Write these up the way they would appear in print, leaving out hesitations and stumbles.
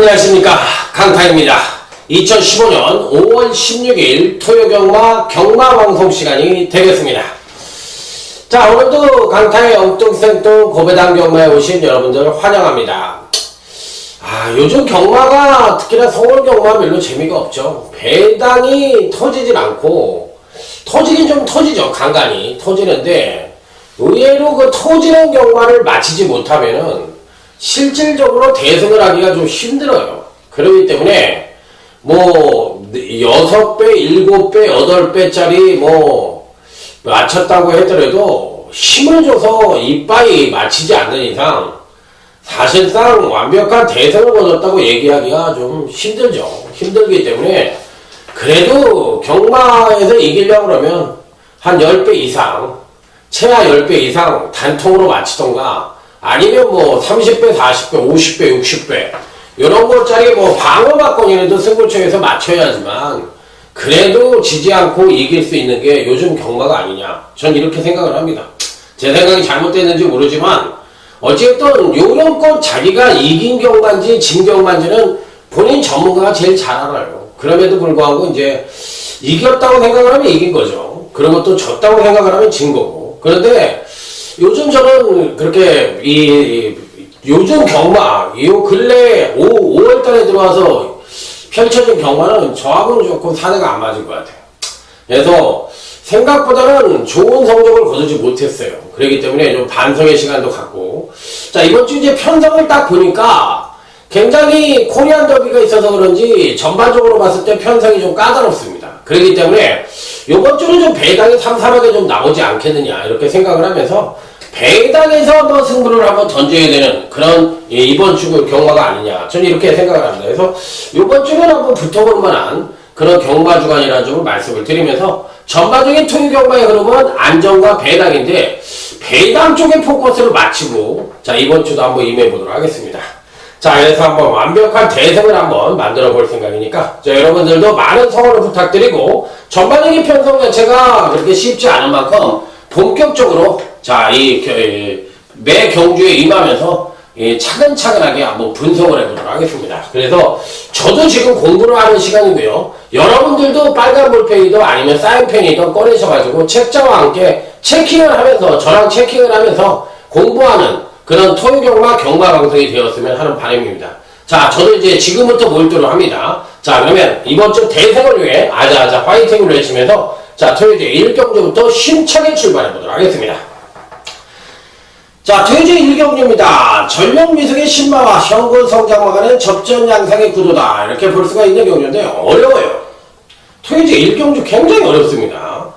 안녕하십니까, 강타입니다. 2015년 5월 16일 토요경마 경마방송 시간이 되겠습니다. 자, 오늘도 강타의 엉뚱생뚱 고배당 경마에 오신 여러분들 환영합니다. 요즘 경마가 특히나 서울 경마 별로 재미가 없죠. 배당이 터지질 않고, 터지긴 좀 터지죠. 간간히 터지는데 의외로 그 터지는 경마를 마치지 못하면은 실질적으로 대승을 하기가 좀 힘들어요. 그렇기 때문에 뭐 6배, 7배, 8배짜리 뭐 맞췄다고 하더라도 힘을 줘서 이빠이 맞히지 않는 이상 사실상 완벽한 대승을 거뒀다고 얘기하기가 좀 힘들죠. 힘들기 때문에 그래도 경마에서 이기려고 그러면 한 10배 이상, 최하 10배 이상 단통으로 맞히던가 아니면 뭐 30배, 40배, 50배, 60배 이런 것짜리 뭐 방어막권이라도 승부처에서 맞춰야지만 그래도 지지 않고 이길 수 있는 게 요즘 경마가 아니냐, 전 이렇게 생각을 합니다. 제 생각이 잘못됐는지 모르지만 어쨌든 요런껏 자기가 이긴 경마인지 진 경마인지는 본인 전문가가 제일 잘 알아요. 그럼에도 불구하고 이제 이겼다고 생각을 하면 이긴 거죠. 그리고 또 졌다고 생각을 하면 진 거고. 그런데 요즘 저는 그렇게 요즘 경마, 요 근래 5월 달에 들어와서 펼쳐진 경마는 저하고는 조금 사대가 안 맞은 것 같아요. 그래서 생각보다는 좋은 성적을 거두지 못했어요. 그렇기 때문에 좀 반성의 시간도 갖고. 자, 이번 주 이제 편성을 딱 보니까 굉장히 코리안 더비가 있어서 그런지 전반적으로 봤을 때 편성이 좀 까다롭습니다. 그렇기 때문에 이번 주는 좀 배당이 삼삼하게 좀 나오지 않겠느냐 이렇게 생각을 하면서 배당에서 한번 승부를 한번 던져야 되는 그런 이번 주 경마가 아니냐, 저는 이렇게 생각을 합니다. 그래서 이번 주는 한번 붙어볼 만한 그런 경마 주간이라는 점을 말씀을 드리면서 전반적인 토요 경마의 흐름은 안정과 배당인데 배당 쪽에 포커스를 맞추고 자, 이번 주도 한번 임해 보도록 하겠습니다. 자, 그래서 한번 완벽한 대승을 한번 만들어 볼 생각이니까 자, 여러분들도 많은 성원을 부탁드리고 전반적인 편성 자체가 그렇게 쉽지 않은 만큼 본격적으로 자, 매 경주에 임하면서 차근차근하게 한번 분석을 해보도록 하겠습니다. 그래서 저도 지금 공부를 하는 시간이고요. 여러분들도 빨간 볼펜이든 아니면 사인펜이든 꺼내셔가지고 책자와 함께 체킹을 하면서 저랑 체킹을 하면서 공부하는 그런 토요경마 경마 방송이 되었으면 하는 바람입니다. 자, 저도 이제 지금부터 몰두를 합니다. 자, 그러면 이번 주 대승을 위해 아자아자 화이팅을 외치면서 자, 토요제 1경주부터 힘차게 출발해 보도록 하겠습니다. 자, 토요제 1경주입니다. 전력미숙의 신마와 현군 성장과 간의 접전 양상의 구도다, 이렇게 볼 수가 있는 경주인데 어려워요. 토요제 1경주 굉장히 어렵습니다.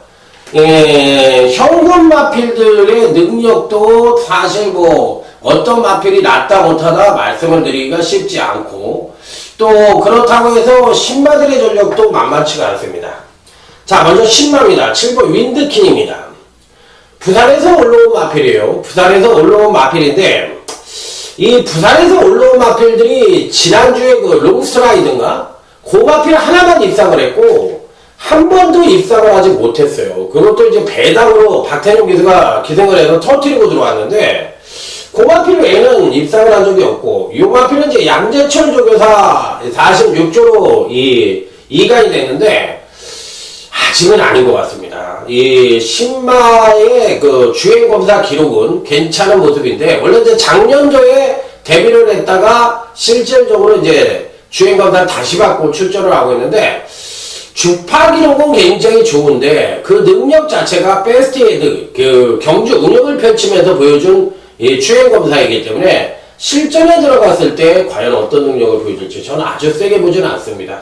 현군 마필들의 능력도 사실 뭐 어떤 마필이 낫다 못하다 말씀을 드리기가 쉽지 않고 또 그렇다고 해서 신마들의 전력도 만만치가 않습니다. 자, 먼저 신마입니다. 7번 윈드킨입니다. 부산에서 올라온 마필이에요. 부산에서 올라온 마필인데 이 부산에서 올라온 마필들이 지난주에 그 롱스트라이드인가 그 마필 하나만 입상을 했고 한 번도 입상을 하지 못했어요. 그것도 이제 배당으로 박태룡 기수가 기생을 해서 터뜨리고 들어왔는데 그 마필 외에는 입상을 한 적이 없고 이 마필은 이제 양재철 조교사 46조로 이관이 됐는데 아직은 아닌 것 같습니다. 이 신마의 그 주행검사 기록은 괜찮은 모습인데 원래 이제 작년도에 데뷔를 했다가 실질적으로 이제 주행검사를 다시 받고 출전을 하고 있는데 주파 기록은 굉장히 좋은데 그 능력 자체가 베스트헤드 그 경주 운영을 펼치면서 보여준 이 주행검사이기 때문에 실전에 들어갔을 때 과연 어떤 능력을 보여줄지 저는 아주 세게 보지는 않습니다.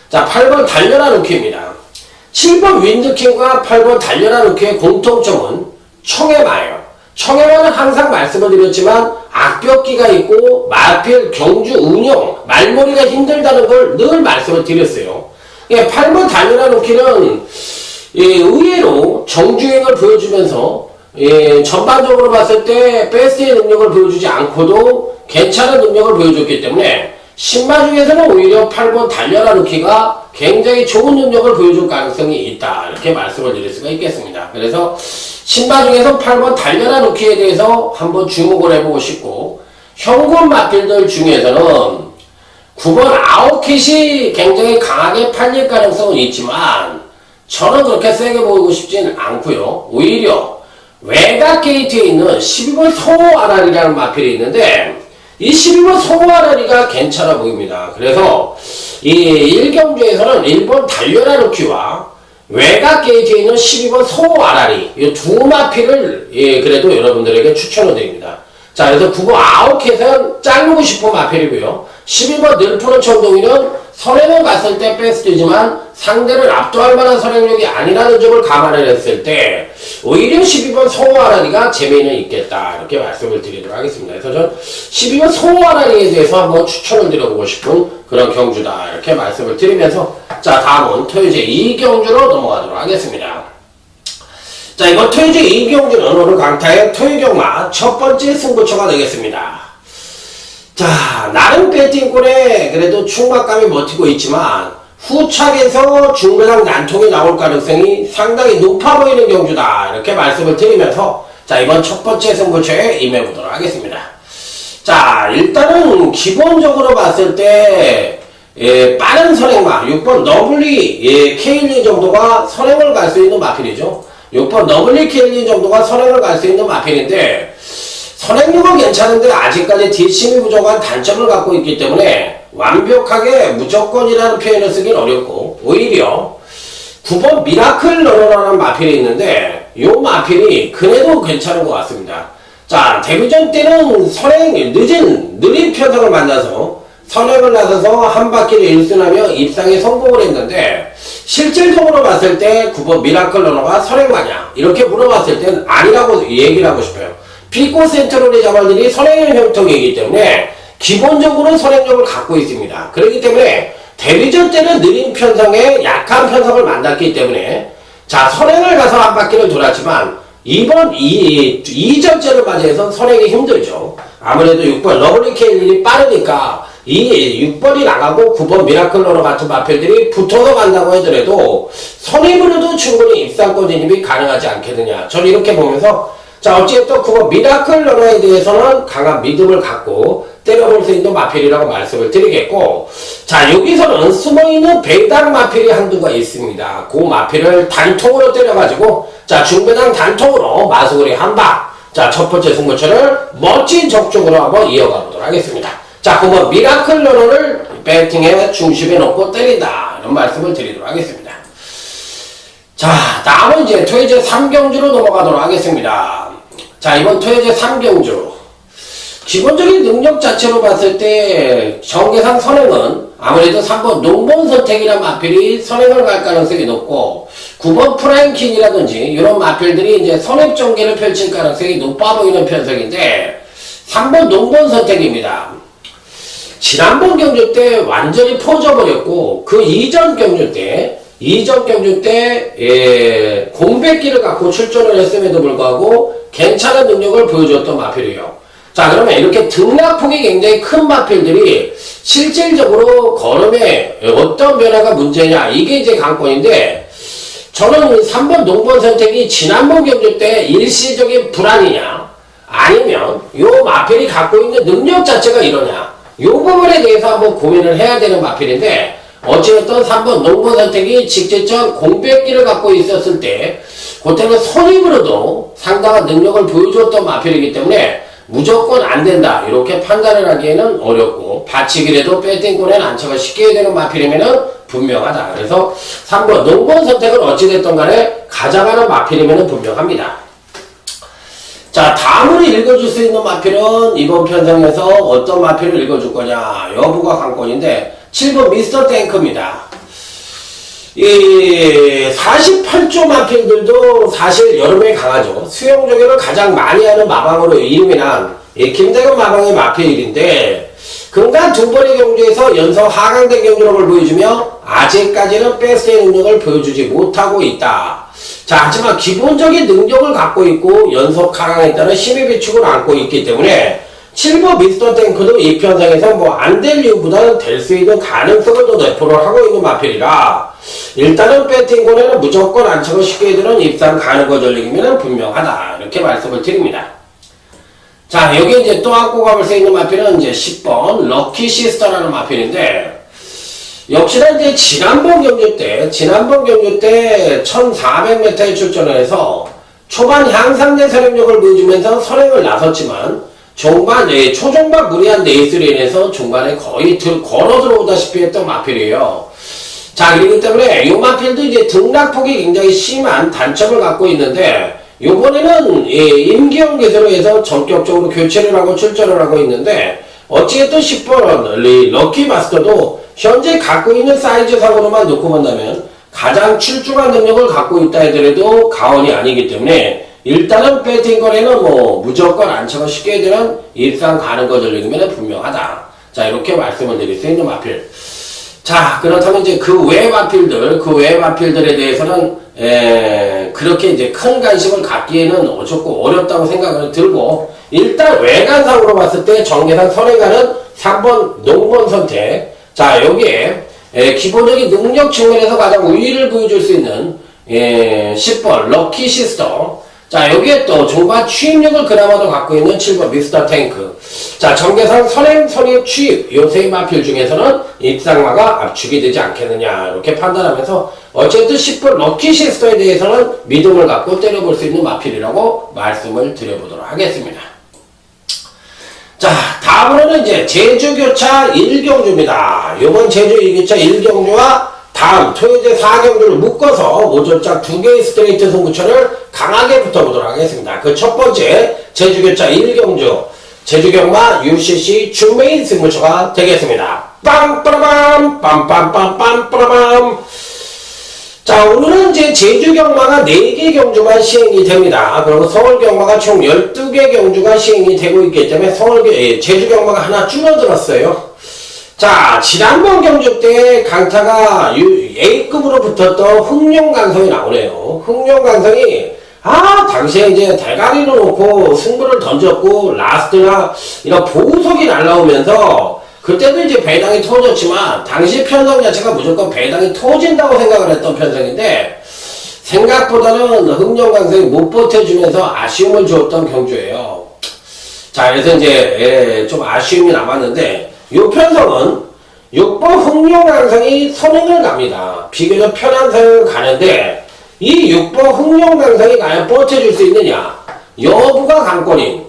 자, 8번 달려라 루키입니다. 7번 윈드킹과 8번 달려라 루키의 공통점은 청해마예요. 청해마는 항상 말씀을 드렸지만 악벽기가 있고 마필 경주 운영 말머리가 힘들다는 걸 늘 말씀을 드렸어요. 8번 달려라 루키는 의외로 정주행을 보여주면서 전반적으로 봤을 때 베스트의 능력을 보여주지 않고도 괜찮은 능력을 보여줬기 때문에 신마 중에서는 오히려 8번 달려라 루키가 굉장히 좋은 능력을 보여줄 가능성이 있다, 이렇게 말씀을 드릴 수가 있겠습니다. 그래서 신마 중에서 8번 달려라 루키에 대해서 한번 주목을 해보고 싶고 현군 마필들 중에서는 9번 아웃킷이 굉장히 강하게 팔릴 가능성은 있지만 저는 그렇게 세게 보이고 싶지는 않고요. 오히려 외곽 게이트에 있는 12번 성호 RR이라는 마필이 있는데 이 12번 성호 RR이가 괜찮아 보입니다. 그래서 이 1경주에서는 1번 달려라 루키와 외곽 게이트에 있는 12번 성호 RR이 이 두 마필을 그래도 여러분들에게 추천을 드립니다. 자, 그래서 9번 아웃캣은 자르고 싶은 마필이고요. 12번 늘푸른 천둥이는 선행을 갔을 때 베스트지만 상대를 압도할 만한 선행력이 아니라는 점을 감안을 했을 때 오히려 12번 성호 RR이가 재미는 있겠다 이렇게 말씀을 드리도록 하겠습니다. 그래서 저는 12번 성호 RR이에 대해서 한번 추천을 드려보고 싶은 그런 경주다 이렇게 말씀을 드리면서 자, 다음은 토요제 2경주로 넘어가도록 하겠습니다. 자, 이번 토요제 2경주는 오늘 강타의 토요경마 첫 번째 승부처가 되겠습니다. 자, 나름 배팅골에 그래도 충박감이 버티고 있지만 후착에서 중배당 난통이 나올 가능성이 상당히 높아 보이는 경주다 이렇게 말씀을 드리면서 자, 이번 첫 번째 승부처에 임해보도록 하겠습니다. 자, 일단은 기본적으로 봤을 때 빠른 선행마 6번 너블리 K1 정도가 선행을 갈 수 있는 마필이죠. 6번 너블리 K1 정도가 선행을 갈 수 있는 마필인데 선행력은 괜찮은데 아직까지 뒷심이 부족한 단점을 갖고 있기 때문에 완벽하게 무조건이라는 표현을 쓰긴 어렵고 오히려 9번 미라클 러너라는 마필이 있는데 이 마필이 그래도 괜찮은 것 같습니다. 자, 데뷔전 때는 선행 느린 편성을 만나서 선행을 나서서 한 바퀴를 1순하며 입상에 성공을 했는데 실질적으로 봤을 때 9번 미라클 러너가 선행마냐 이렇게 물어봤을 땐 아니라고 얘기를 하고 싶어요. 피코 센트럴의 자발들이 선행형 형통이기 때문에 기본적으로 선행력을 갖고 있습니다. 그렇기 때문에 데뷔전 때는 느린 편성에 약한 편성을 만났기 때문에 자, 선행을 가서 한 바퀴를 돌았지만 이번 2전째를 맞이해서 선행이 힘들죠. 아무래도 6번 러블리 K1이 빠르니까 이 6번이 나가고 9번 미라클 러너 같은 마필들이 붙어서 간다고 하더라도 선행으로도 충분히 입상권 진입이 가능하지 않겠느냐. 저는 이렇게 보면서 자, 어쨌든 9번 미라클 러너에 대해서는 강한 믿음을 갖고 때려볼 수 있는 마필이라고 말씀을 드리겠고 자, 여기서는 숨어있는 배당 마필이 한두가 있습니다. 그 마필을 단통으로 때려가지고 자, 중배당 단통으로 마수거리 한방 자, 첫 번째 승부처를 멋진 적중으로 한번 이어가 보도록 하겠습니다. 자, 9번 미라클 러너를 배팅에 중심에 놓고 때린다 이런 말씀을 드리도록 하겠습니다. 자, 다음은 이제 토요제 3경주로 넘어가도록 하겠습니다. 자, 이번 토요제 3경주 기본적인 능력 자체로 봤을 때 정계상 선행은 아무래도 3번 농본 선택이라는 마필이 선행을 갈 가능성이 높고 9번 프라임킨이라든지 이런 마필들이 이제 선행 전개를 펼칠 가능성이 높아 보이는 편성인데 3번 농본 선택입니다. 지난번 경주 때 완전히 퍼져버렸고 그 이전 경주 때 공백기를 갖고 출전을 했음에도 불구하고 괜찮은 능력을 보여줬던 마필이에요. 자, 그러면 이렇게 등락폭이 굉장히 큰 마필들이 실질적으로 걸음에 어떤 변화가 문제냐 이게 이제 관건인데 저는 3번 농본 선택이 지난번 경주 때 일시적인 불안이냐 아니면 요 마필이 갖고 있는 능력 자체가 이러냐 요 부분에 대해서 한번 고민을 해야 되는 마필인데 어찌됐든 3번 농본 선택이 직접전 공백기를 갖고 있었을 때 그때는 선입으로도 상당한 능력을 보여줬던 마필이기 때문에 무조건 안 된다 이렇게 판단을 하기에는 어렵고 받치기라도 배팅권에 난처가 쉽게 되는 마필이면은 분명하다. 그래서 3번 농본 선택은 어찌됐든 간에 가져가는 마필이면은 분명합니다. 자, 다음으로 읽어줄 수 있는 마필은 이번 편성에서 어떤 마필을 읽어줄 거냐 여부가 관건인데 7번 미스터 탱크입니다. 이 48조 마필들도 사실 여름에 강하죠. 수영조개를 가장 많이 하는 마방으로 이름이 난 김대건 마방의 마필인데 그간 두 번의 경주에서 연속 하강된 경주력을 보여주며 아직까지는 베스트의 능력을 보여주지 못하고 있다. 자, 하지만 기본적인 능력을 갖고 있고 연속 하강했다는 힘의 비축을 안고 있기 때문에 7번 미스터 탱크도 이 편성에서 뭐 안 될 이유보다는 될 수 있는 가능성을 더 내포를 하고 있는 마필이라 일단은 배팅권에는 무조건 안착을 쉽게 되는 입상 가능거 전력이면 분명하다 이렇게 말씀을 드립니다. 자, 여기 이제 또 안고 가볼 수 있는 마필은 이제 10번 럭키 시스터라는 마필인데, 역시나 이제 지난번 경주 때 1400m에 출전을 해서 초반 향상된 선행력을 보여주면서 선행을 나섰지만 초중반 무리한 레이스로 인해서 중반에 거의 걸어 들어오다시피 했던 마필이에요. 자, 그렇기 때문에 이 마필도 이제 등락폭이 굉장히 심한 단점을 갖고 있는데, 요번에는 임기영 기수로 해서 전격적으로 교체를 하고 출전을 하고 있는데, 어찌됐든 10번 럭키 마스터도 현재 갖고 있는 사이즈상으로만 놓고 본다면 가장 출중한 능력을 갖고 있다 하더라도 가언이 아니기 때문에, 일단은 배팅 거래는 뭐 무조건 안착을 쉽게 되는 일상 가능거 전력이면 분명하다. 자, 이렇게 말씀을 드릴 수 있는 마필. 자, 그렇다면 이제 그 외 마필들에 대해서는 그렇게 이제 큰 관심을 갖기에는 어렵고 어렵다고 생각을 들고, 일단 외관상으로 봤을 때 정계상 선행가는 3번 농번 선택. 자, 여기에 기본적인 능력 측면에서 가장 우위를 보여줄 수 있는 10번 럭키 시스터. 자, 여기에 또 중반 추입력을 그나마도 갖고 있는 7번 미스터 탱크. 자, 정계상 선행, 선입, 추입 요 세 마필 중에서는 입상마가 압축이 되지 않겠느냐 이렇게 판단하면서 어쨌든 10번 럭키 시스터에 대해서는 믿음을 갖고 때려볼 수 있는 마필이라고 말씀을 드려보도록 하겠습니다. 자, 다음으로는 이제 제주교차 1경주입니다. 이번 제주 1교차 1경주와 다음 토요제 4경주를 묶어서 오전짝 2개의 스트레이트 승부처를 강하게 붙어보도록 하겠습니다. 그 첫 번째 제주교차 1경주 제주경마 UCC 준메인 승부처가 되겠습니다. 빰빠라밤 빰빰빰빰빠라밤. 자, 오늘은 이제 제주경마가 4개 경주만 시행이 됩니다. 그리고 서울경마가 총 12개 경주가 시행이 되고 있기 때문에 제주경마가 하나 줄어들었어요. 자, 지난번 경주 때 강타가 A급으로 붙었던 흥룡강성이 나오네요. 흥룡강성이 당시에 이제 대가리로 놓고 승부를 던졌고 라스트나 이런 보석이 날라오면서 그때도 이제 배당이 터졌지만 당시 편성 자체가 무조건 배당이 터진다고 생각을 했던 편성인데, 생각보다는 흥룡강성이 못 버텨주면서 아쉬움을 주었던 경주예요. 자, 그래서 이제 좀 아쉬움이 남았는데, 요 편성은 6번 흥룡강성이 선행을 갑니다. 비교적 편한 선행을 가는데, 이 6번 흥룡강성이 과연 버텨줄 수 있느냐 여부가 관건인,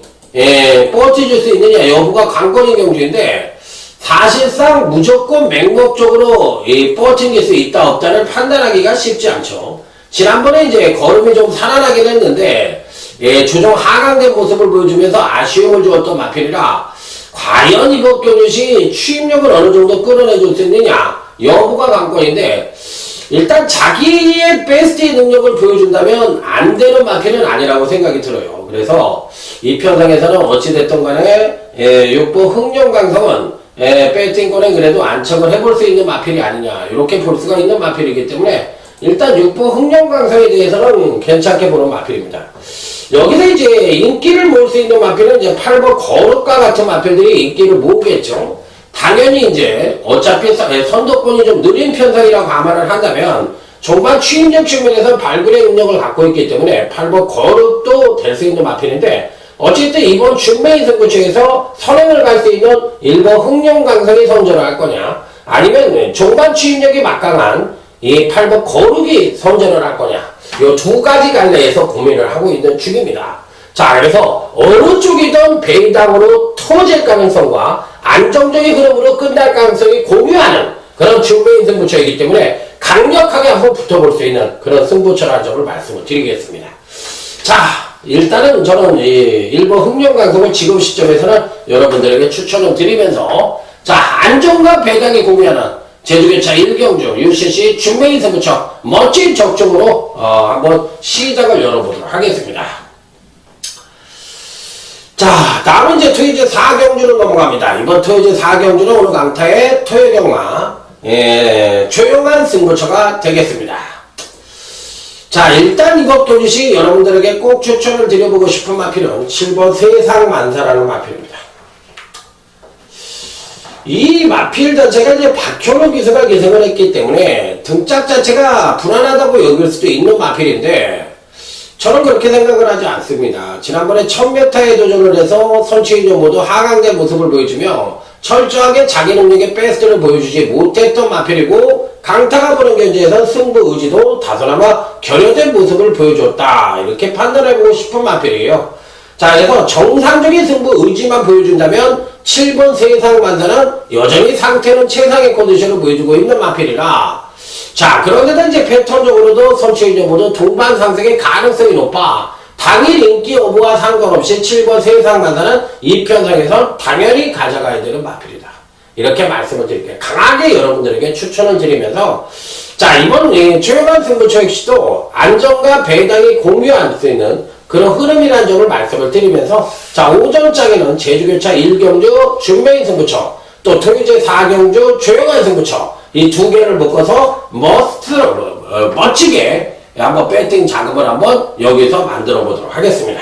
버텨줄 수 있느냐 여부가 관건인 경주인데, 사실상 무조건 맹목적으로 버팅길 수 있다 없다를 판단하기가 쉽지 않죠. 지난번에 이제 걸음이 좀 살아나긴 했는데 조정 하강된 모습을 보여주면서 아쉬움을 주었던 마필이라, 과연 이번 경주시 추임력을 어느 정도 끌어내줄 수 있느냐 여부가 관건인데, 일단 자기의 베스트의 능력을 보여준다면 안 되는 마필은 아니라고 생각이 들어요. 그래서 이 편성에서는 어찌됐든 간에 6번 흥룡강성은 배팅권에 그래도 안착을 해볼 수 있는 마필이 아니냐 이렇게 볼 수가 있는 마필이기 때문에, 일단 6번 흥룡강성에 대해서는 괜찮게 보는 마필입니다. 여기서 이제 인기를 모을 수 있는 마필은 이제 8번 거룩과 같은 마필들이 인기를 모으겠죠. 당연히 이제 어차피 선도권이 좀 느린 편성이라고 감안을 한다면 종반 추임력 측면에서 발굴의 능력을 갖고 있기 때문에 8번 거룩도 될 수 있는 마필인데, 어쨌든 이번 준메인 승부처에서 선행을 갈 수 있는 1번 흥룡강성이 선전을 할 거냐, 아니면 종반 추임력이 막강한 이 8번 거룩이 선전을 할 거냐, 요 두 가지 갈래에서 고민을 하고 있는 중입니다. 자, 그래서 어느 쪽이든 배당으로 터질 가능성과 안정적인 흐름으로 끝날 가능성이 공유하는 그런 준메인 승부처이기 때문에 강력하게 한번 붙어볼 수 있는 그런 승부처라는 점을 말씀을 드리겠습니다. 자, 일단은 저는 1번 흥룡강성을 지금 시점에서는 여러분들에게 추천을 드리면서, 자, 안정과 배당이 공유하는 제주교차 1경주 UCC 준메인 승부처 멋진 적중으로 한번 시작을 열어보도록 하겠습니다. 자, 다음은 이제 토요제 4경주로 넘어갑니다. 이번 토요제 4경주는 오늘 강타의 토요경마 조용한 승부처가 되겠습니다. 자, 일단 이번 경주시 여러분들에게 꼭 추천을 드려보고 싶은 마필은 7번 세상만사라는 마필입니다. 이 마필 자체가 이제 박현우 기수가 계승을 했기 때문에 등짝 자체가 불안하다고 여길 수도 있는 마필인데, 저는 그렇게 생각을 하지 않습니다. 지난번에 1000m에 도전을 해서 선취인전 모두 하강된 모습을 보여주며 철저하게 자기 능력의 베스트를 보여주지 못했던 마필이고, 강타가 보는 견제에선 승부 의지도 다소나마 결여된 모습을 보여줬다, 이렇게 판단해보고 싶은 마필이에요. 자, 그래서 정상적인 승부 의지만 보여준다면 7번 세상만사는 여전히 상태는 최상의 컨디션을 보여주고 있는 마필이라, 자, 그런데도 이제 패턴적으로도 선취인전 모두 동반 상승의 가능성이 높아 당일 인기 여부와 상관없이 7번 세상만사는 이 편성에서 당연히 가져가야 되는 마필이다, 이렇게 말씀을 드릴게요. 강하게 여러분들에게 추천을 드리면서, 자, 이번 최강 승부처 역시도 안정과 배당이 공유할 수 있는 그런 흐름이라는 점을 말씀을 드리면서, 자, 오전장에는 제주교차 1경주 준메인 승부처, 또 토요제 4경주 조용한 승부처, 이 두 개를 묶어서 멋지게 한번 배팅 자금을 한번 여기서 만들어 보도록 하겠습니다.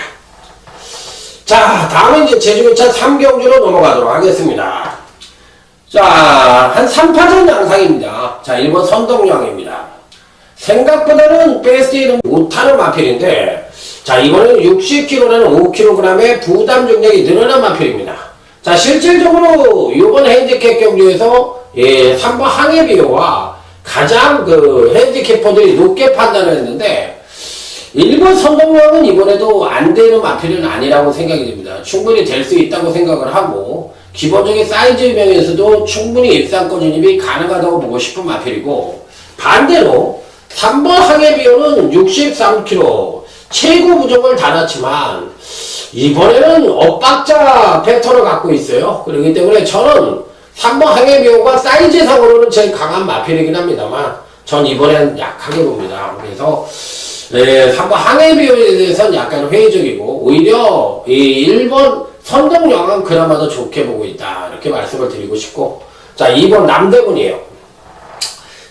자, 다음은 이제 제주교차 3경주로 넘어가도록 하겠습니다. 자, 한 3파전 양상입니다. 자, 1번 선동량입니다. 생각보다는 베스트는 못하는 마필인데, 자, 이번에는 60kg라는 5kg의 부담 중량이 늘어난 마필입니다. 자, 실질적으로 이번 핸디캡 경주에서 3번 항해비호와 가장 핸디캐퍼들이 높게 판단을 했는데, 1번 선동량은 이번에도 안 되는 마필은 아니라고 생각이 됩니다. 충분히 될 수 있다고 생각을 하고, 기본적인 사이즈 면에서도 충분히 입상권 진입이 가능하다고 보고 싶은 마필이고, 반대로 3번 항해비호는 63kg 최고 부족을 달았지만 이번에는 엇박자 패턴을 갖고 있어요. 그렇기 때문에 저는 3번 항해비호가 사이즈상으로는 제일 강한 마필이긴 합니다만, 전 이번에는 약하게 봅니다. 그래서 3번 항해비호에 대해서는 약간 회의적이고, 오히려 이 1번 선동량은 그나마 더 좋게 보고 있다, 이렇게 말씀을 드리고 싶고, 자, 2번 남대문이에요.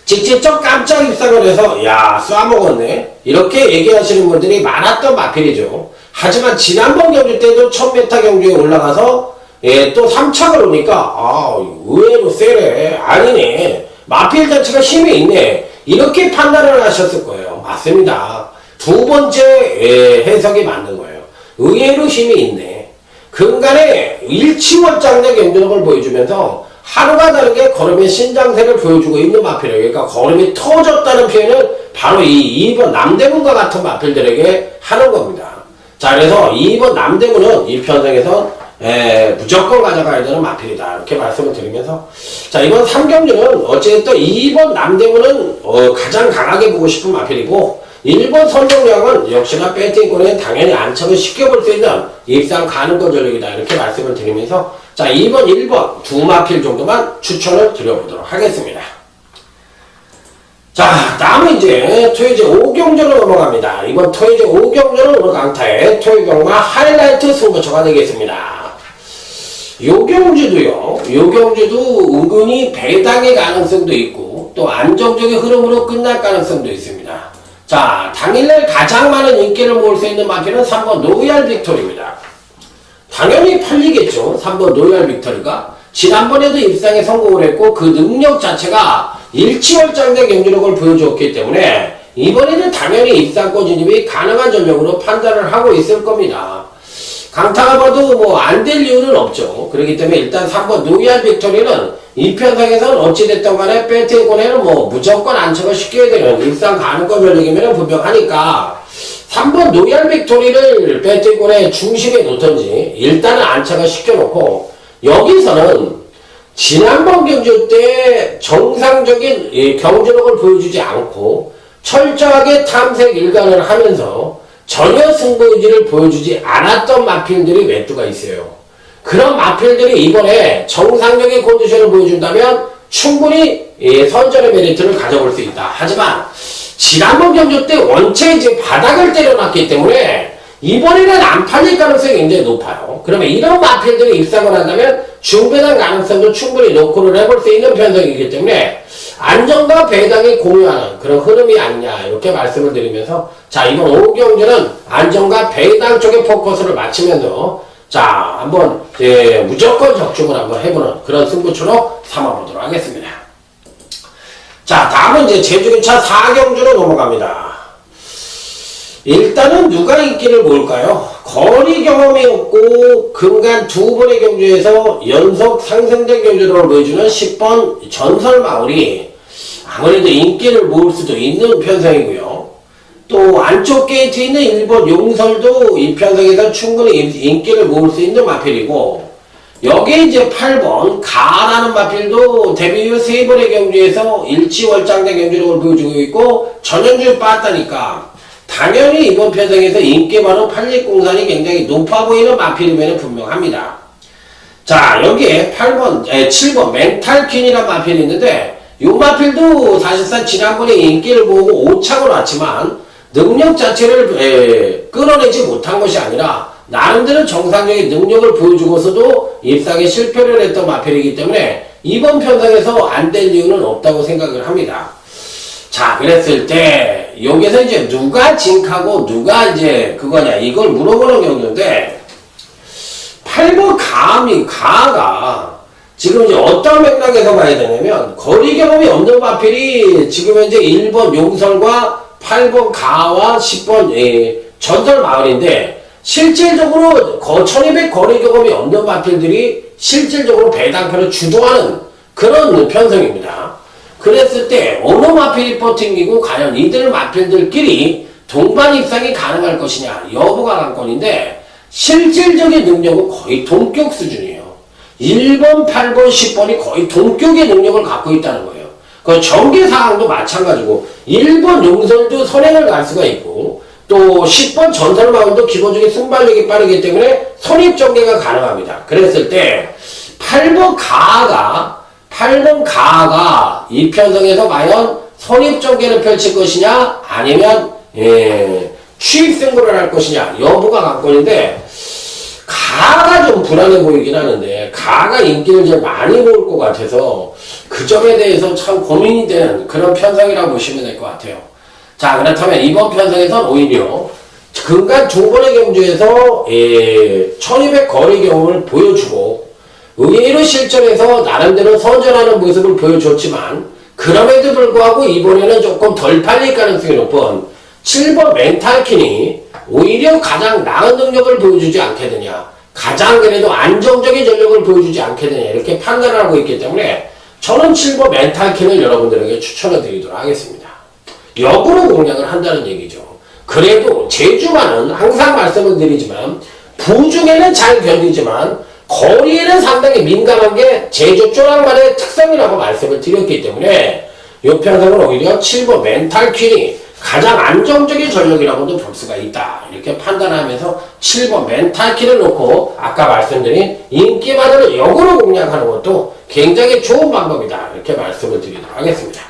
직접 깜짝 입상을 해서 야, 쏴먹었네, 이렇게 얘기하시는 분들이 많았던 마필이죠. 하지만 지난번 경주 때도 1000m 경주에 올라가서 또 3착을 오니까 의외로 세네, 아니네, 마필 자체가 힘이 있네, 이렇게 판단을 하셨을 거예요. 맞습니다. 두 번째 해석이 맞는 거예요. 의외로 힘이 있네. 근간에 일치월장의 경주력을 보여주면서 하루가 다르게 걸음의 신장세를 보여주고 있는 마필이에요. 그러니까 걸음이 터졌다는 표현을 바로 이 2번 남대문과 같은 마필들에게 하는 겁니다. 자, 그래서 2번 남대문은 이 편성에서 무조건 가져가야 되는 마필이다, 이렇게 말씀을 드리면서, 자, 이번 3경주는 어쨌든 2번 남대문은 가장 강하게 보고 싶은 마필이고, 1번 선동량은 역시나 배팅권에 당연히 안착을 시켜볼 수 있는 입상 가능권 전력이다, 이렇게 말씀을 드리면서, 자, 2번, 1번 두 마필 정도만 추천을 드려보도록 하겠습니다. 자, 다음은 이제 토요제 5경주로 넘어갑니다. 이번 토요제 5경주는 오늘 강타의 토요경마 하이라이트 승부처가 되겠습니다. 요 경주도 은근히 배당의 가능성도 있고, 또 안정적인 흐름으로 끝날 가능성도 있습니다. 자, 당일날 가장 많은 인기를 모을 수 있는 마필은 3번 로얄 빅토리입니다. 당연히 팔리겠죠. 3번 로얄 빅토리가 지난번에도 입상에 성공을 했고, 그 능력 자체가 일치월장된 경주력을 보여주었기 때문에 이번에는 당연히 입상권 진입이 가능한 전력으로 판단을 하고 있을 겁니다. 강타가 봐도 뭐 안 될 이유는 없죠. 그렇기 때문에 일단 3번 로얄 빅토리는 이 편성에서는 어찌됐든 간에 배팅권에는 뭐 무조건 안착을 시켜야 되는 입상 가능권 전력이면 분명하니까 3번 로얄 빅토리를 배팅권의 중심에 놓던지 일단은 안착을 시켜놓고, 여기서는 지난번 경주 때 정상적인 경주력을 보여주지 않고 철저하게 탐색 일관을 하면서 전혀 승부의지를 보여주지 않았던 마필들이 몇 두가 있어요. 그런 마필들이 이번에 정상적인 컨디션을 보여준다면 충분히 선전의 메리트를 가져볼 수 있다. 하지만 지난번 경주 때 원체 이제 바닥을 때려놨기 때문에 이번에는 안 팔릴 가능성이 굉장히 높아요. 그러면 이런 마필들이 입상을 한다면 중배당 가능성도 충분히 노크를 해볼 수 있는 편성이기 때문에 안정과 배당이 공유하는 그런 흐름이 아니냐, 이렇게 말씀을 드리면서, 자, 이번 5경주는 안정과 배당 쪽에 포커스를 맞추면서, 자, 한번 무조건 적중을 한번 해보는 그런 승부처로 삼아보도록 하겠습니다. 자, 다음은 이제 제주교차 4경주로 넘어갑니다. 일단 일단은 누가 인기를 모을까요? 거리 경험이 없고 근간 두 번의 경주에서 연속 상승된 경주를 보여주는 10번 전설마을이 아무래도 인기를 모을 수도 있는 편성이고요. 또 안쪽 게이트에 있는 1번 용설도 이 편성에서 충분히 인기를 모을 수 있는 마필이고, 여기에 이제 8번 가라는 마필도 데뷔 후 3번의 경주에서 일치월장된 경주력을 보여주고 있고 전현주 빠따니까 당연히 이번 편성에서 인기 많은 8603이 굉장히 높아 보이는 마필이면 분명합니다. 자, 여기에 7번 멘탈퀸이라는 마필이 있는데, 이 마필도 사실상 지난번에 인기를 모으고 5착으로 왔지만 능력 자체를 끌어내지 못한 것이 아니라 나름대로 정상적인 능력을 보여주고서도 입상에 실패를 했던 마필이기 때문에 이번 편성에서 안 될 이유는 없다고 생각을 합니다. 자, 그랬을 때 여기서 이제 누가 징크하고 누가 이제 그거냐 이걸 물어보는 경우인데, 8번 가가 지금 이제 어떤 맥락에서 봐야 되냐면, 거리 경험이 없는 마필이 지금 현재 1번 용설과 8번 가와 10번 전설마을인데, 실질적으로 1200 거리 경험이 없는 마필들이 실질적으로 배당표를 주도하는 그런 편성입니다. 그랬을 때 어느 마필이 버팅기고 과연 이들 마필들끼리 동반 입상이 가능할 것이냐 여부가 관건인데, 실질적인 능력은 거의 동격 수준이에요. 1번, 8번, 10번이 거의 동격의 능력을 갖고 있다는 거예요. 그 전개사항도 마찬가지고 1번 용설도 선행을 갈 수가 있고, 또 10번 전설마을도 기본적인 순발력이 빠르기 때문에 선입전개가 가능합니다. 그랬을 때 8번 가가 이 편성에서 과연 선입전개를 펼칠 것이냐 아니면 취입승부를 할 것이냐 여부가 관건인데, 가가 좀 불안해 보이긴 하는데 가가 인기를 제일 많이 모을 것 같아서 그 점에 대해서 참 고민이 되는 그런 편성이라고 보시면 될 것 같아요. 자, 그렇다면 이번 편성에서는 오히려 근간 두 번의 경주에서 1200 거리 경험을 보여주고 의외로 실전에서 나름대로 선전하는 모습을 보여줬지만, 그럼에도 불구하고 이번에는 조금 덜 팔릴 가능성이 높은 7번 멘탈킨이 오히려 가장 나은 능력을 보여주지 않겠느냐, 가장 그래도 안정적인 전력을 보여주지 않겠느냐 이렇게 판단을 하고 있기 때문에 저는 7번 멘탈킨을 여러분들에게 추천을 드리도록 하겠습니다. 역으로 공략을 한다는 얘기죠. 그래도 제주만은 항상 말씀을 드리지만 부중에는 잘 견디지만 거리에는 상당히 민감한 게 제주 쪼랑만의 특성이라고 말씀을 드렸기 때문에 이 편성은 오히려 7번 멘탈퀸이 가장 안정적인 전력이라고도 볼 수가 있다 이렇게 판단하면서 7번 멘탈퀸을 놓고 아까 말씀드린 인기바다를 역으로 공략하는 것도 굉장히 좋은 방법이다 이렇게 말씀을 드리도록 하겠습니다.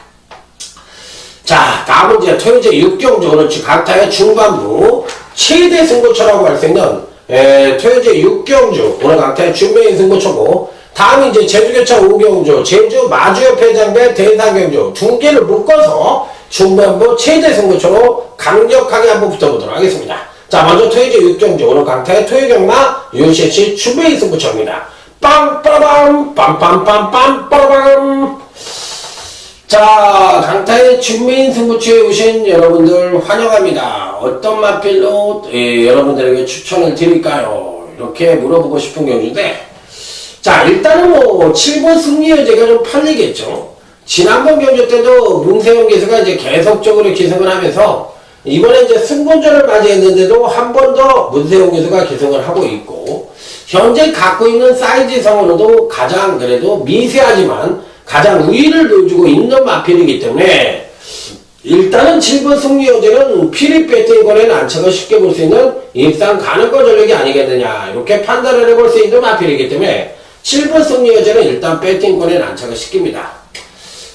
자, 다음은 이제 토요제 6경주 오늘 강타의 중반부 최대 승부처라고 할 수 있는 토요제 6경주 오늘 강타의 준메인 승부처고, 다음은 이제 제주교차 5경주 제주 마주협회 장배 대사경주 두 개를 묶어서 중반부 최대 승부처로 강력하게 한번 붙어보도록 하겠습니다. 자, 먼저 토요제 6경주 오늘 강타의 토요경마 UCC 준메인 승부처입니다. 빰빠밤 빰빰빰빰 빠밤. 자, 강타의 준메인 승부처에 오신 여러분들 환영합니다. 어떤 마필로 여러분들에게 추천을 드릴까요? 이렇게 물어보고 싶은 경주인데, 자, 일단은 뭐 7번 승리여제가 좀 팔리겠죠. 지난번 경주 때도 문세영 기수가 이제 계속적으로 기승을 하면서 이번에 이제 승본전을 맞이했는데도 한 번 더 문세영 기수가 기승을 하고 있고, 현재 갖고 있는 사이즈상으로도 가장 그래도 미세하지만 가장 우위를 보여주고 있는 마필이기 때문에 일단은 7번 승리여제는 피릿 배팅권에는 안착을 쉽게 볼 수 있는 입상 가능권 전력이 아니겠느냐 이렇게 판단을 해볼 수 있는 마필이기 때문에 7번 승리여제는 일단 배팅권에는 안착을 시킵니다.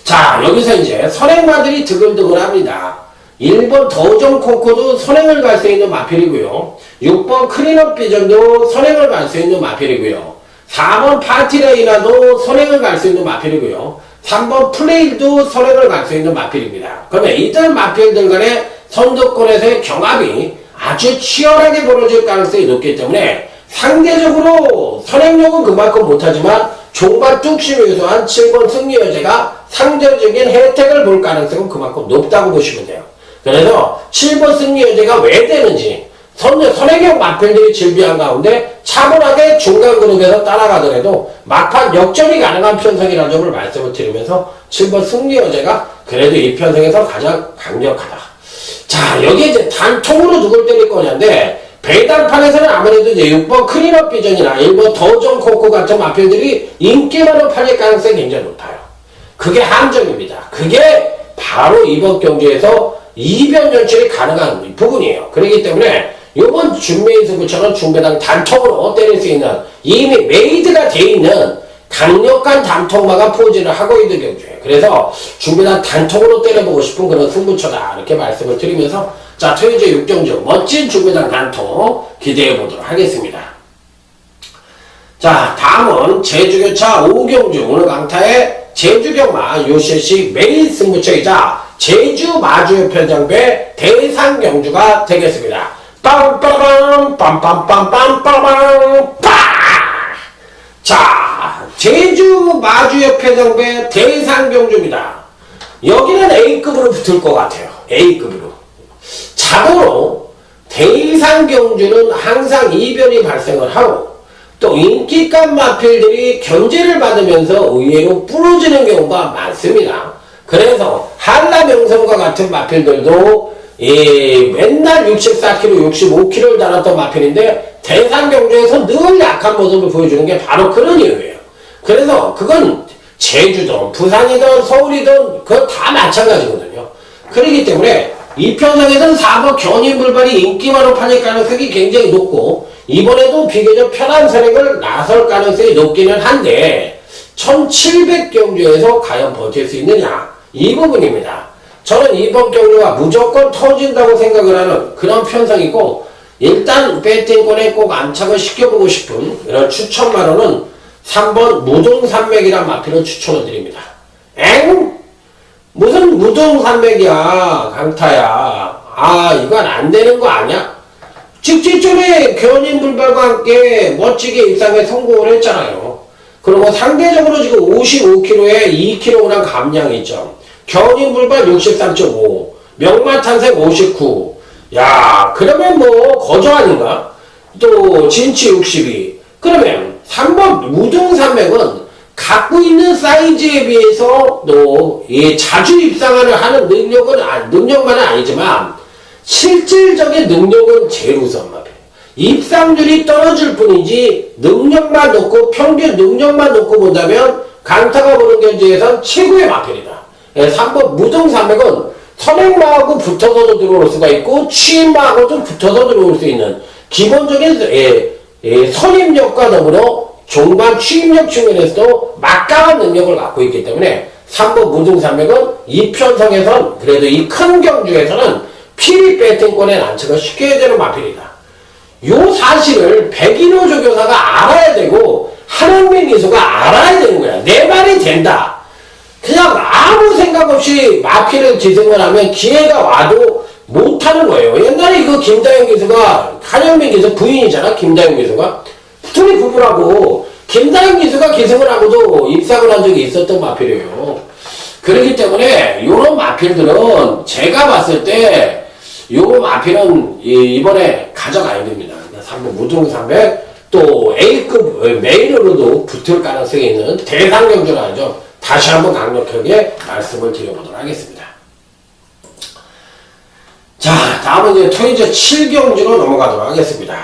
자, 여기서 이제 선행마들이 드글드글합니다. 1번 더우정 콩코도 선행을 갈 수 있는 마필이고요. 6번 클린업 비전도 선행을 갈 수 있는 마필이고요. 4번 파티레이나도 선행을 갈 수 있는 마필이고요. 3번 플레일도 선행을 갈 수 있는 마필입니다. 그러면 이들 마필들 간의 선두권에서의 경합이 아주 치열하게 벌어질 가능성이 높기 때문에 상대적으로 선행력은 그만큼 못하지만 종반 뚝심이 유소한 7번 승리여제가 상대적인 혜택을 볼 가능성은 그만큼 높다고 보시면 돼요. 그래서 7번 승리 여제가 왜 되는지 선행형 마필들이 질비한 가운데 차분하게 중간 그룹에서 따라가더라도 막판 역전이 가능한 편성이라는 점을 말씀을 드리면서 7번 승리 여제가 그래도 이 편성에서 가장 강력하다. 자, 여기 이제 단통으로 누굴 때릴 거냐인데 배당판에서는 아무래도 이제 6번 클린업 비전이나 1번 더전 코코 같은 마필들이 인기만으로 팔릴 가능성이 굉장히 높아요. 그게 함정입니다. 그게 바로 이번 경기에서 이변 연출이 가능한 부분이에요. 그렇기 때문에 이번 준메이스부처럼 중배당 단통으로 때릴 수 있는 이미 메이드가 돼 있는 강력한 단통마가 포진을 하고 있는 경주예요. 그래서 중배당 단통으로 때려보고 싶은 그런 승부처다 이렇게 말씀을 드리면서 자, 토요제 6경주 멋진 중배당 단통 기대해 보도록 하겠습니다. 자, 다음은 제주교차 5경주 오늘 강타의 제주경마 요실식 메인 승부처이자 제주 마주 편성배 대상 경주가 되겠습니다. 빰빰빰 빰빰빰빰빰빰 빠! 자, 제주 마주협회정배 대상 경주입니다. 여기는 A급으로 붙을 것 같아요. A급으로. 자고로 대상 경주는 항상 이변이 발생을 하고 또 인기값 마필들이 견제를 받으면서 의외로 부러지는 경우가 많습니다. 그래서 한라명성과 같은 마필들도 맨날 64kg, 65kg를 달았던 마필인데 대상 경주에서 늘 약한 모습을 보여주는 게 바로 그런 이유예요. 그래서 그건 제주든 부산이든 서울이든 그건 다 마찬가지거든요. 그렇기 때문에 이 편성에서는 4번 견인불발이 인기만으로 팔릴 가능성이 굉장히 높고 이번에도 비교적 편한 선행을 나설 가능성이 높기는 한데 1700경주에서 과연 버틸 수 있느냐 이 부분입니다. 저는 이번 경주가 무조건 터진다고 생각을 하는 그런 편성이고 일단 배팅권에 꼭 안착을 시켜보고 싶은 이런 추천마로는 3번 무등산맥이란 마필을 추천을 드립니다. 엥? 무슨 무등산맥이야 강타야. 아 이건 안 되는 거 아니야? 직전에 견인불발과 함께 멋지게 입상에 성공을 했잖아요. 그리고 상대적으로 지금 55kg에 2kg 감량이 있죠. 견인불발 63.5, 명마탄생 59. 야, 그러면 뭐 거저 아닌가? 또 진치 62. 그러면 3번 무등산맥은 갖고 있는 사이즈에 비해서 또 자주 입상을 하는 능력만은 아니지만 실질적인 능력은 제일 우선 마필. 입상률이 떨어질 뿐이지 능력만 놓고 평균 능력만 놓고 본다면 강타가 보는 견지에선 최고의 마필이다. 3번 무등산맥은 선행마하고 붙어서도 들어올 수가 있고 취임마하고도 붙어서 들어올 수 있는 기본적인 선임력과 더불어 종반 취임력 측면에서도 막강한 능력을 갖고 있기 때문에 3번 무등산맥은 이 편성에선 그래도 이 큰 경주에서는 피리 배팅권에 난척을 시켜야 되는 마필이다. 요 사실을 백인호 조교사가 알아야 되고 한원민 기수가 알아야 되는 거야. 내 말이 된다. 그냥 아무 생각 없이 마필을 기승을 하면 기회가 와도 못하는 거예요. 옛날에 그 김다영 기수가 한영민 기수 부인이잖아. 김다영 기수가 둘이 부부라고 김다영 기수가 기승을 하고도 입상을 한 적이 있었던 마필이에요. 그렇기 때문에 요런 마필들은 제가 봤을 때 요 마필은 이번에 가져가야 됩니다. 3번 무등산맥 또 A급 메인으로도 붙을 가능성이 있는 대상 경주라 하죠. 다시 한번 강력하게 말씀을 드려보도록 하겠습니다. 자, 다음은 이제 토요제 7경주로 넘어가도록 하겠습니다.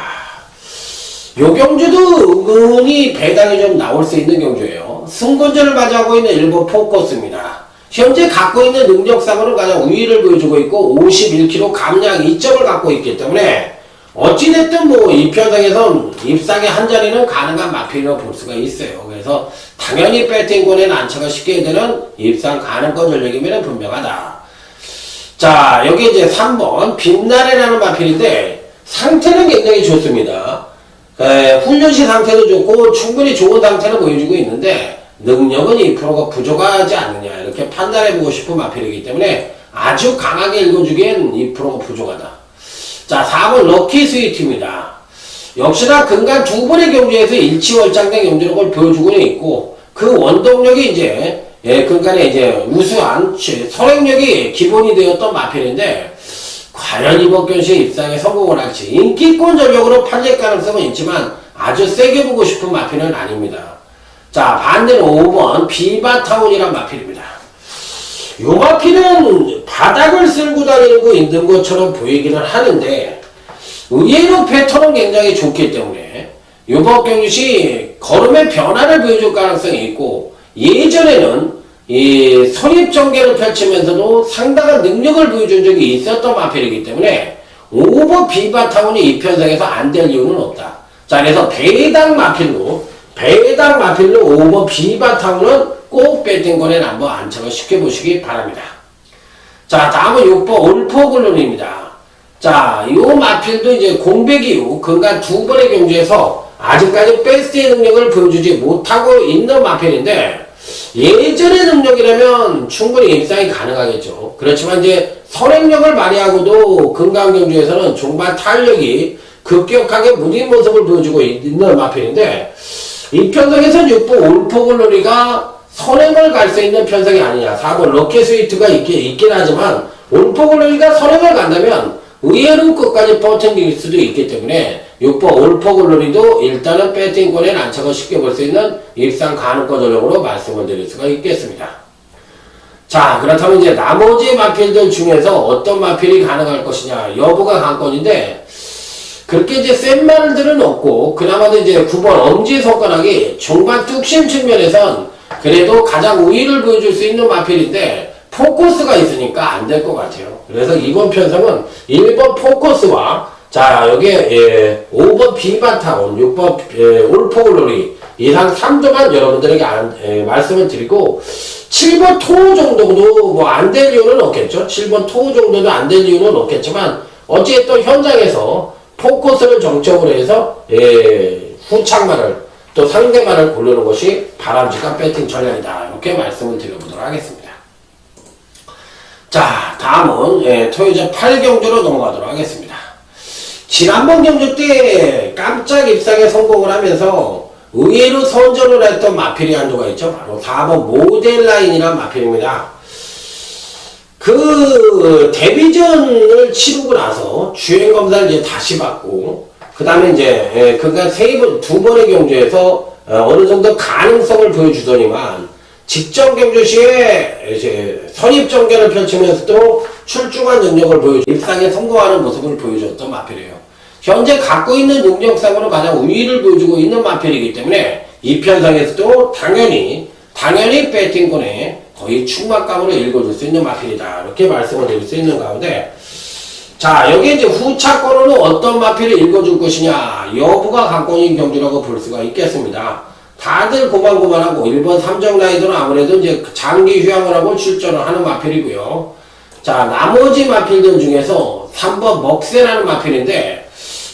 요 경주도 은근히 배당이 좀 나올 수 있는 경주예요. 승권전을 맞이하고 있는 일본 포커스입니다. 현재 갖고 있는 능력상으로 가장 우위를 보여주고 있고 51kg 감량 2점을 갖고 있기 때문에 어찌됐든 뭐 이 편성에선 입상의 한 자리는 가능한 마필이라고 볼 수가 있어요. 그래서 당연히 배팅권에 난처가 쉽게 되는 입상 가능권 전력이면 분명하다. 자, 여기 이제 3번 빛나래라는 마필인데 상태는 굉장히 좋습니다. 훈련시 상태도 좋고 충분히 좋은 상태를 보여주고 있는데 능력은 2%가 부족하지 않느냐 이렇게 판단해보고 싶은 마필이기 때문에 아주 강하게 읽어주기엔 2%가 부족하다. 자, 4번 럭키 스위트입니다. 역시나 근간 두 번의 경주에서 일치월장된 경주력을 보여주고는 있고 그 원동력이 이제 근간에 이제 우수한 선행력이 기본이 되었던 마필인데 과연 이번 경시에 입상에 성공을 할지. 인기권 전력으로 팔릴 가능성은 있지만 아주 세게 보고 싶은 마필은 아닙니다. 자, 반대로 5번 비바타운이란 마필입니다. 이 마필은 바닥을 쓸고 다니는 거 있는 것처럼 보이기는 하는데 의외로 패턴은 굉장히 좋기 때문에 이번 경시 걸음의 변화를 보여줄 가능성이 있고, 예전에는 이 선입전개를 펼치면서도 상당한 능력을 보여준 적이 있었던 마필이기 때문에 5번 비바타운이 이 편성에서 안 될 이유는 없다. 자, 그래서 배당 마필로 5번 비바타운은 꼭 배팅권에 한번 안착을 시켜보시기 바랍니다. 자, 다음은 6번 올포글론입니다. 자, 이 마필도 이제 공백 이후 근간 2번의 경주에서 아직까지 베스트의 능력을 보여주지 못하고 있는 마필인데, 예전의 능력이라면 충분히 입상이 가능하겠죠. 그렇지만 이제 선행력을 발휘하고도 근간 경주에서는 종반 탄력이 급격하게 무딘 모습을 보여주고 있는 마필인데, 이 편성에서는 6번 올포글로리가 선행을 갈 수 있는 편성이 아니냐. 4번 럭키 스위트가 있긴 하지만 올포글로리가 선행을 간다면 의외로 끝까지 버팅길 수도 있기 때문에 6번 올포글로리도 일단은 배팅권에 안착을 시켜볼 수 있는 입상 가능권 전력으로 말씀을 드릴 수가 있겠습니다. 자, 그렇다면 이제 나머지 마필들 중에서 어떤 마필이 가능할 것이냐 여부가 관건인데, 그렇게 이제 센 말들은 없고 그나마도 이제 9번 엄지손가락이 종반 뚝심 측면에선 그래도 가장 우위를 보여줄 수 있는 마필인데 포커스가 있으니까 안 될 것 같아요. 그래서 이번 편성은 1번 포커스와 자 여기에 5번 비바타운, 6번 올포글로리 이상 3조만 여러분들에게 말씀을 드리고, 7번 토 정도도 뭐 안 될 이유는 없겠죠. 7번 토 정도도 안 될 이유는 없겠지만 어쨌든 현장에서 포커스를 정적으로 해서 후창만을 또 상대만을 고르는 것이 바람직한 배팅 전략이다. 이렇게 말씀을 드려보도록 하겠습니다. 자, 다음은 토요일 8경주로 넘어가도록 하겠습니다. 지난번 경주 때 깜짝 입상에 성공을 하면서 의외로 선전을 했던 마필이 한두가 있죠. 바로 4번 모델라인이란 마필입니다. 그 데뷔전을 치르고 나서 주행검사를 이제 다시 받고, 그 다음에 이제 그간 2번의 경주에서 어느 정도 가능성을 보여주더니만 직전 경주 시에 이제 선입전개를 펼치면서도 출중한 능력을 보여주, 입상에 성공하는 모습을 보여줬던 마필이에요. 현재 갖고 있는 능력상으로 가장 우위를 보여주고 있는 마필이기 때문에 이 편성에서도 당연히 배팅권에 거의 충만감으로 읽어줄 수 있는 마필이다. 이렇게 말씀을 드릴 수 있는 가운데, 자, 여기 이제 후차권으로 어떤 마필을 읽어줄 것이냐 여부가 관건인 경주라고 볼 수가 있겠습니다. 다들 고만고만하고 1번 삼정라이더는 아무래도 이제 장기 휴양을 하고 출전을 하는 마필이고요. 자, 나머지 마필들 중에서 3번 먹새라는 마필인데,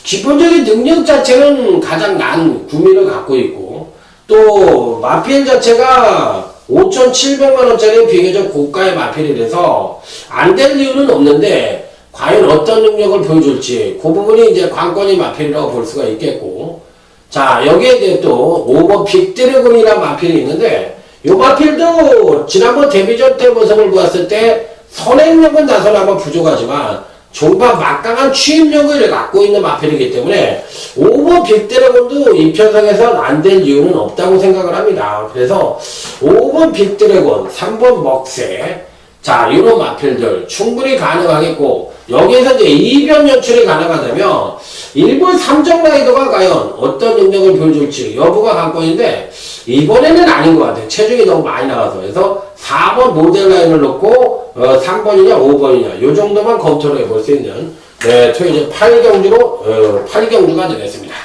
기본적인 능력 자체는 가장 난 구미를 갖고 있고, 또 마필 자체가 5,700만원짜리 비교적 고가의 마필이라서 안 될 이유는 없는데, 과연 어떤 능력을 보여줄지 그 부분이 이제 관건이 마필이라고 볼 수가 있겠고, 자, 여기에 이제 또 5번 빅드래곤이라는 마필이 있는데, 이 마필도 지난번 데뷔전 때 모습을 보았을 때 선행력은 나서나마 부족하지만 종반 막강한 취임력을 갖고 있는 마필이기 때문에 5번 빅드래곤도 이 편성에서 안 될 이유는 없다고 생각을 합니다. 그래서 5번 빅드래곤, 3번 먹새, 자, 이런 마필들 충분히 가능하겠고, 여기에서 이제 이변 연출이 가능하다면 1번 삼정라이더가 과연 어떤 능력을 보여줄지 여부가 관건인데, 이번에는 아닌 것 같아요. 체중이 너무 많이 나가서. 그래서 4번 모델 라인을 놓고 3번이냐 5번이냐 요 정도만 검토를 해볼 수 있는 토요일 8경주가 되겠습니다.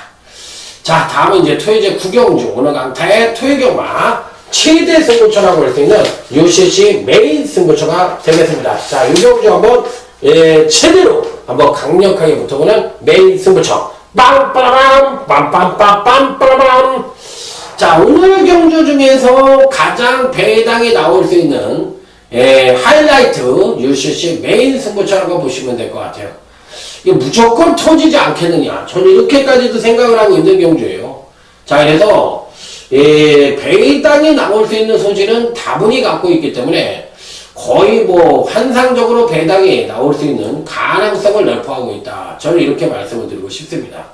자, 다음은 이제 토요일 9경주, 오늘 강타의 토요경마 최대 승부처라고 할 수 있는 UCC 메인 승부처가 되겠습니다. 자, 이 경주 한번 최대로 한번 강력하게 붙어보는 메인 승부처. 빵빠라밤 빰빰빰빰빰빰. 자, 오늘 경주 중에서 가장 배당이 나올 수 있는 하이라이트 UCC 메인 승부처라고 보시면 될 것 같아요. 이게 무조건 터지지 않겠느냐, 저는 이렇게까지도 생각을 하고 있는 경주예요. 자, 그래서 배당이 나올 수 있는 소지는 다분히 갖고 있기 때문에 거의 뭐 환상적으로 배당이 나올 수 있는 가능성을 내포하고 있다. 저는 이렇게 말씀을 드리고 싶습니다.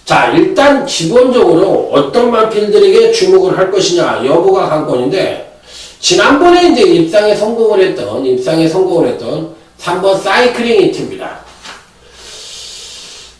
자, 일단 기본적으로 어떤 마필들에게 주목을 할 것이냐 여부가 관건인데, 지난번에 이제 입상에 성공을 했던 3번 사이클링 히트입니다.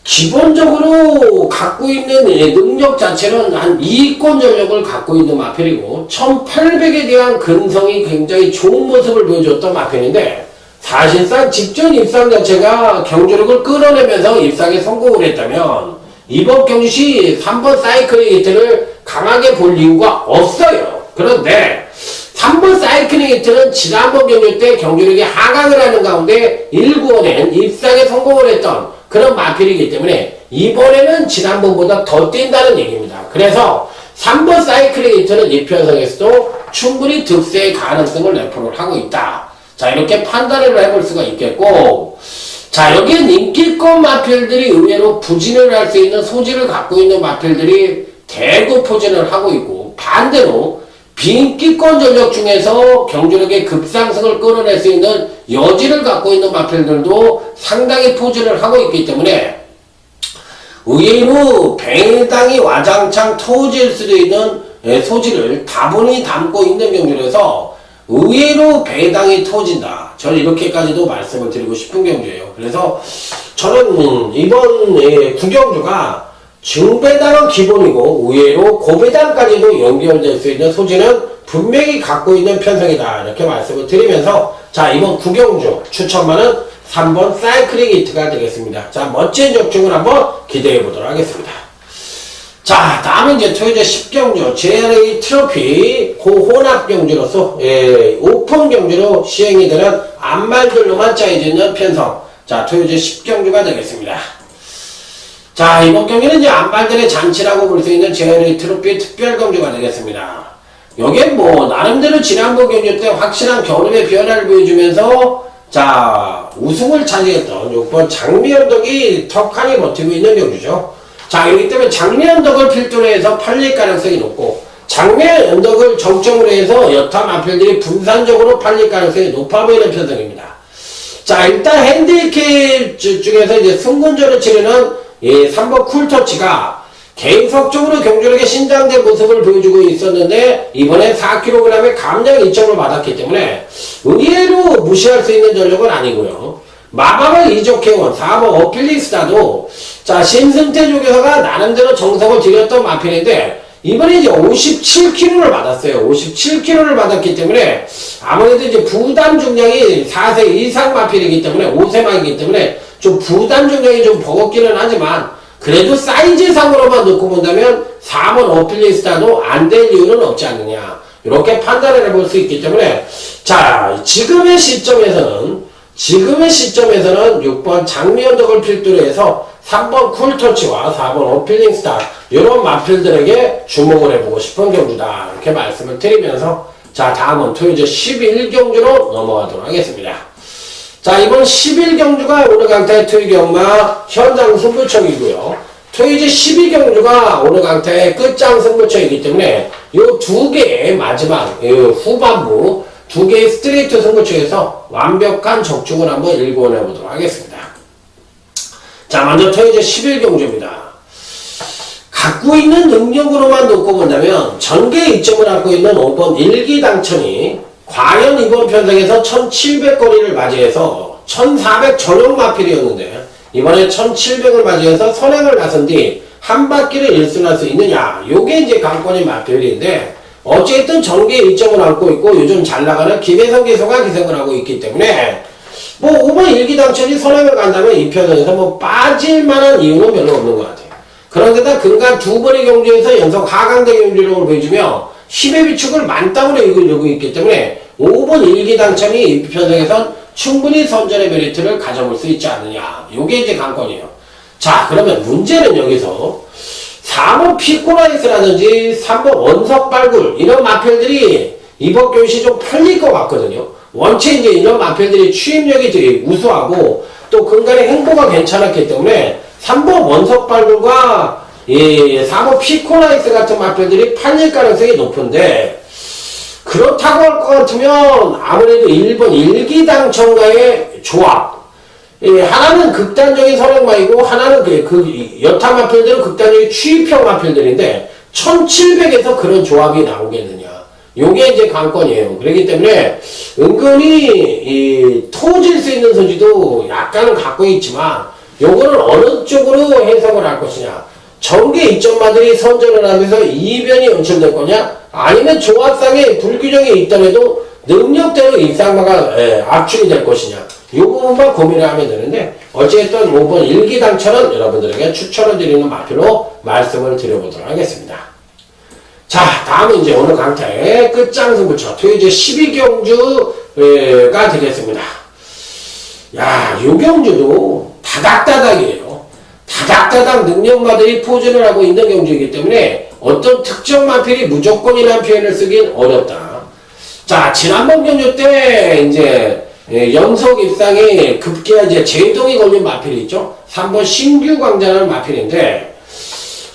기본적으로 갖고 있는 능력 자체는 한 2위권 전력을 갖고 있는 마필이고 1800에 대한 근성이 굉장히 좋은 모습을 보여줬던 마필인데, 사실상 직전 입상 자체가 경주력을 끌어내면서 입상에 성공을 했다면 이번 경주 시 3번 사이클링 히트를 강하게 볼 이유가 없어요. 그런데 3번 사이클링 히트는 지난번 경주 때 경주력이 하강을 하는 가운데 1구원엔 입상에 성공을 했던 그런 마필이기 때문에 이번에는 지난번보다 더 뛴다는 얘기입니다. 그래서 3번 사이클링 히트는 이 편성에서도 충분히 득세의 가능성을 내포를 하고 있다. 자, 이렇게 판단을 해볼 수가 있겠고, 자, 여기엔 인기권 마필들이 의외로 부진을 할 수 있는 소질을 갖고 있는 마필들이 대거 포진을 하고 있고, 반대로 비인기권 전력 중에서 경주력의 급상승을 끌어낼 수 있는 여지를 갖고 있는 마필들도 상당히 포진을 하고 있기 때문에 의외로 배당이 와장창 터질 수도 있는 소지를 다분히 담고 있는 경주라서 의외로 배당이 터진다. 저는 이렇게까지도 말씀을 드리고 싶은 경주예요. 그래서 저는 이번 구경주가 중배당은 기본이고 의외로 고배당까지도 연결될 수 있는 소지는 분명히 갖고 있는 편성이다. 이렇게 말씀을 드리면서, 자, 이번 구경주 추천만은 3번 사이클링 히트가 되겠습니다. 자, 멋진 적중을 한번 기대해 보도록 하겠습니다. 자, 다음은 이제 토요제 10경주 JRA 트로피 고혼합 경주로서 오픈 경주로 시행이 되는 앞말들로만 짜여져 있는 편성. 자, 토요제 10경주가 되겠습니다. 자, 이번 경기는 이제 안발들의 잔치라고 볼 수 있는 JRA 트로피 특별 경주가 되겠습니다. 여기에 뭐 나름대로 지난번 경주 때 확실한 겨울의 변화를 보여주면서 자, 우승을 차지했던 6번 장미언덕이 턱하니 버티고 있는 경주죠. 자, 그렇기 때문에 장미언덕을 필두로 해서 팔릴 가능성이 높고, 장미언덕을 정점으로 해서 여타 마필들이 분산적으로 팔릴 가능성이 높아 보이는 편성입니다. 자, 일단 핸디캡 중에서 이제 승군전을 치르는 3번 쿨터치가 계속적으로 경주력의 신장된 모습을 보여주고 있었는데, 이번에 4kg의 감량 이점을 받았기 때문에 의외로 무시할 수 있는 전력은 아니고요. 마방을 이적해온 4번 어필리스타도 자, 신승태 조교사가 나름대로 정성을 들였던 마필인데 이번에 이제 57kg를 받았어요. 57kg를 받았기 때문에 아무래도 이제 부담 중량이 4세 이상 마필이기 때문에 5세만이기 때문에 좀 부담 중량이 좀 버겁기는 하지만 그래도 사이즈상으로만 놓고 본다면 4번 어필리스타도 안 될 이유는 없지 않느냐, 이렇게 판단을 해볼 수 있기 때문에 자, 지금의 시점에서는 6번 장미언덕을 필두로 해서 3번 쿨터치와 4번 어필링스타 이런 마필들에게 주목을 해보고 싶은 경주다, 이렇게 말씀을 드리면서 자, 다음은 토요제 11경주로 넘어가도록 하겠습니다. 자, 이번 11경주가 오늘 강타의 토요경마 현장 승부처이고요. 토요제 12경주가 오늘 강타의 끝장 승부처이기 때문에 이 두 개의 마지막 후반부 두 개의 스트레이트 승부처에서 완벽한 적중을 한번 일궈내 보도록 하겠습니다. 자, 먼저 토요제 11경주입니다. 갖고 있는 능력으로만 놓고 본다면 전개 이점을 갖고 있는 5번 일기당천이 과연 이번 편성에서 1700거리를 맞이해서 1400 전용 마필이었는데 이번에 1700을 맞이해서 선행을 나선 뒤 한 바퀴를 일순할 수 있느냐, 요게 이제 관건인 마필인데 어쨌든 전개 이점을 안고 있고 요즘 잘 나가는 김혜성 기수가 기생을 하고 있기 때문에 뭐 5번 일기당천이 선행을 간다면 이 편성에서 뭐 빠질 만한 이유는 별로 없는 것 같아요. 그런데다 근간 두 번의 경주에서 연속 하강대 경주력을 보여주며 힘의 비축을 만땅으로 이끌고 있기 때문에 5번 일기당천이 이 편성에선 충분히 선전의 메리트를 가져볼 수 있지 않느냐, 요게 이제 관건이에요. 자, 그러면 문제는 여기서 4번 피코라이스라든지 3번 원석발굴 이런 마필들이 이번 교시 좀 팔릴 것 같거든요. 원체 이제 이런 마필들이 추임력이 되게 우수하고 또 근간의 행보가 괜찮았기 때문에 3번 원석발굴과 4번 피코라이스 같은 마필들이 팔릴 가능성이 높은데, 그렇다고 할 것 같으면 아무래도 1번 일기당첨과의 조합. 예, 하나는 극단적인 선행마이고 하나는 여타 마필들은 극단적인 취입형 마필들인데 1700에서 그런 조합이 나오겠느냐. 요게 이제 관건이에요. 그렇기 때문에 은근히 터질 수 있는 소지도 약간은 갖고 있지만 요거는 어느 쪽으로 해석을 할 것이냐. 전개 이점마들이 선전을 하면서 이변이 연출될 거냐, 아니면 조합상에 불균형이 있더라도 능력대로 일상화가 압축이 될 것이냐. 이 부분만 고민을 하면 되는데 어쨌든 5번 일기당첨은 여러분들에게 추천을 드리는 마표로 말씀을 드려보도록 하겠습니다. 자, 다음은 이제 오늘 강좌의 끝장승부처 토요제 12경주가 되겠습니다. 야, 요 경주도 다닥다닥이에요. 다닥다닥 능력마들이 포진을 하고 있는 경주이기 때문에 어떤 특정 마필이 무조건이라는 표현을 쓰긴 어렵다. 자, 지난번 경주 때 이제 연속 입상에 급기야 이제 제동이 걸린 마필이 있죠. 3번 신규 광자라는 마필인데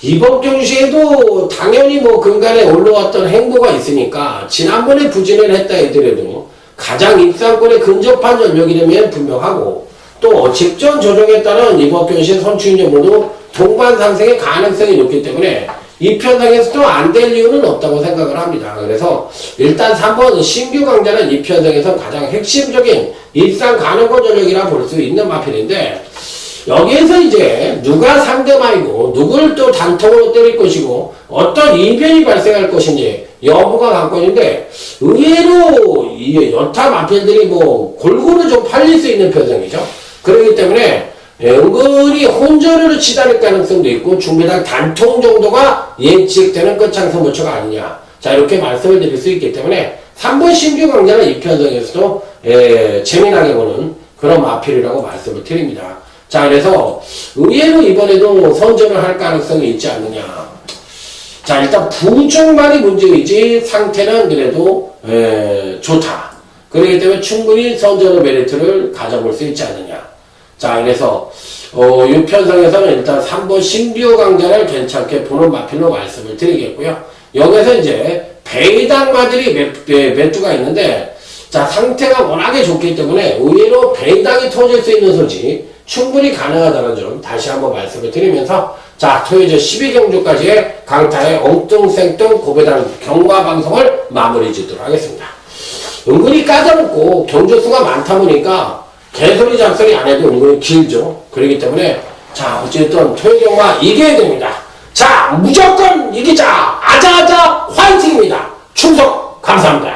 이번 경주에도 당연히 뭐 근간에 올라왔던 행보가 있으니까 지난번에 부진을 했다 하더라도 가장 입상권에 근접한 전력이라면 분명하고 또 직전 조정에 따른 이번 경주의 선출인전 모두 동반 상승의 가능성이 높기 때문에 이 편성에서도 안 될 이유는 없다고 생각을 합니다. 그래서 일단 3번 신규 강자는 이 편성에서 가장 핵심적인 입상 가능한 전력이라 볼 수 있는 마필인데 여기에서 이제 누가 상대마이고 누굴 또 단통으로 때릴 것이고 어떤 이변이 발생할 것인지 여부가 관건인데 의외로 이 여타 마필들이 뭐 골고루 좀 팔릴 수 있는 편성이죠. 그렇기 때문에 은근히 혼전으로 치달을 가능성도 있고 중매당 단통 정도가 예측되는 끝장승부처가 아니냐. 자, 이렇게 말씀을 드릴 수 있기 때문에 3번 신규 강자는 이 편성에서도 재미나게 보는 그런 마필이라고 말씀을 드립니다. 자, 그래서 의외로 이번에도 선전을 할 가능성이 있지 않느냐. 자, 일단 부중만이 문제이지 상태는 그래도 좋다. 그렇기 때문에 충분히 선전의 메리트를 가져볼 수 있지 않느냐. 자, 그래서 이 편성에서는 일단 3번 신규 강자를 괜찮게 보는 마필로 말씀을 드리겠고요. 여기서 이제 배당마들이 몇 주가 있는데 자, 상태가 워낙에 좋기 때문에 의외로 배당이 터질 수 있는 소지 충분히 가능하다는 점 다시 한번 말씀을 드리면서 자, 토요일 12경주까지의 강타의 엉뚱생뚱 고배당 경과 방송을 마무리 짓도록 하겠습니다. 은근히 까다롭고 경주수가 많다 보니까 개소리 잡소리 안 해도 은근히 길죠. 그렇기 때문에 자, 어쨌든 토요일 경마 이겨야 됩니다. 자, 무조건 이기자. 아자아자 화이팅입니다. 충성 감사합니다.